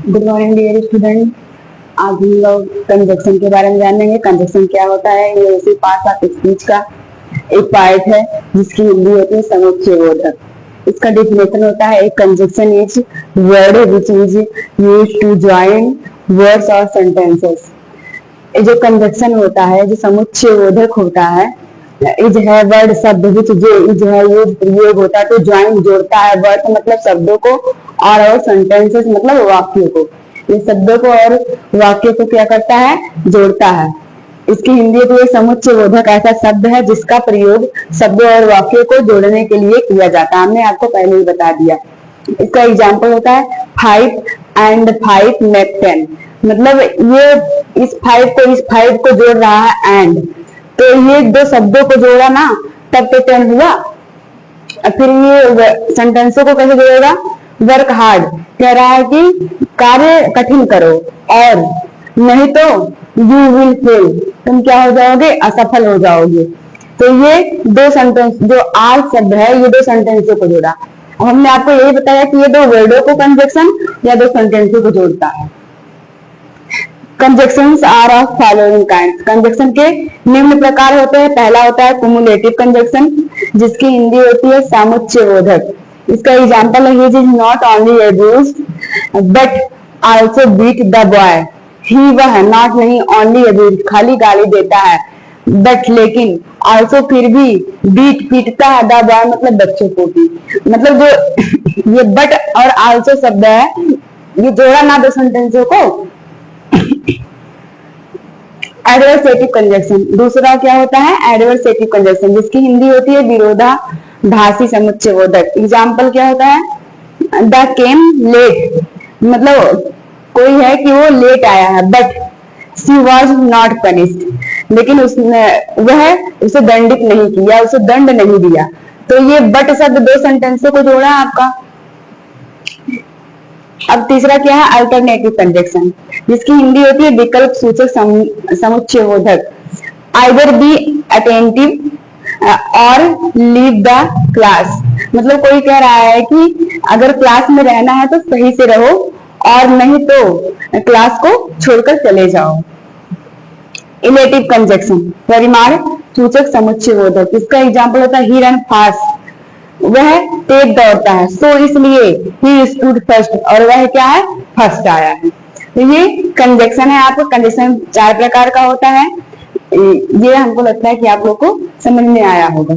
Good morning dear student. आज हम लोग कंजक्शन के बारे में जानेंगे। कंजक्शन क्या होता है? ये उसी पार्ट ऑफ स्पीच का एक पार्ट है जिसकी हिंदी होती है समुच्चयबोधक। इसका डेफिनेशन होता है एक conjunction is word which is used to join words और सेंटेंसेस। जो कंजक्शन होता है, जो समुच्चयबोधक होता है, इज है वर्ड शब्द विच जो इज है ये प्रयोग होता है तो ज्वाइन जोड़ता है वर्ड मतलब शब्दों को और सेंटेंसेस मतलब वाक्यों को। ये शब्दों को और वाक्य को क्या करता है? जोड़ता है। इसकी हिंदी तो ये समुच्चयबोधक ऐसा शब्द है जिसका प्रयोग शब्दों और वाक्यों को जोड़ने के लिए किया जाता है। हमने आपको पहले ही बता दिया। इसका एग्जाम्पल होता है 5 and 5 make 10। मतलब ये इस 5 को जोड़ रहा है एंड, तो ये दो शब्दों को जोड़ा ना तब तो 10 हुआ। फिर ये सेंटेंसों को कैसे जोड़ेगा? वर्क हार्ड कह रहा है कि कार्य कठिन करो और नहीं तो यू विल फेल, तुम क्या हो जाओगे? असफल हो जाओगे। तो ये दो सेंटेंस जो आर शब्द है ये दो सेंटेंसों को जोड़ा। अब हमने आपको यही बताया कि ये दो वर्डों को कंजक्शन या दो सेंटेंसों को जोड़ता है। Conjunctions are of following kind. Conjunction के निम्न प्रकार होते हैं। पहला होता है कुमुलेटिव कंजक्शन जिसकी हिंदी होती है सामुच्चयबोधक। इसका एग्जाम्पल है he is not only abused but also beat the boy. He वह नॉट नहीं ओनली अब्यूज्ड खाली गाली देता है, बट लेकिन आल्सो फिर भी बीट पीटता है द बॉय मतलब बच्चों को भी। मतलब जो ये बट और आल्सो शब्द है ये जोड़ा ना दो सेंटेंसों को। एडवर्सेटिव कंजक्शन दूसरा क्या होता है? एडवर्सेटिव कंजक्शन जिसकी हिंदी होती है विरोधाभासी समुच्चयबोधक। एग्जाम्पल क्या होता है? द केम लेट मतलब कोई है कि वो लेट आया है, but she was not punished लेकिन उसने वह उसे दंडित नहीं किया, उसे दंड नहीं दिया। तो ये बट शब्द दो सेंटेंसों को जोड़ा आपका। अब तीसरा क्या है? अल्टरनेटिव कंजक्शन जिसकी हिंदी होती है विकल्प सूचक समुच्चयबोधक। आइदर बी अटेंटिव और लीव द क्लास। मतलब कोई कह रहा है कि अगर क्लास में रहना है तो सही से रहो और नहीं तो क्लास को छोड़कर चले जाओ। इलेटिव कंजक्शन परिमाण सूचक समुच्चयबोधक। इसका एग्जाम्पल होता है ही रन फास्ट वह तेज दौड़ता है, सो इसलिए ही स्टूड फर्स्ट और वह क्या है? फर्स्ट आया है। तो ये कंजक्शन है। आपको कंजक्शन 4 प्रकार का होता है। ये हमको लगता है कि आप लोग को समझ में आया होगा।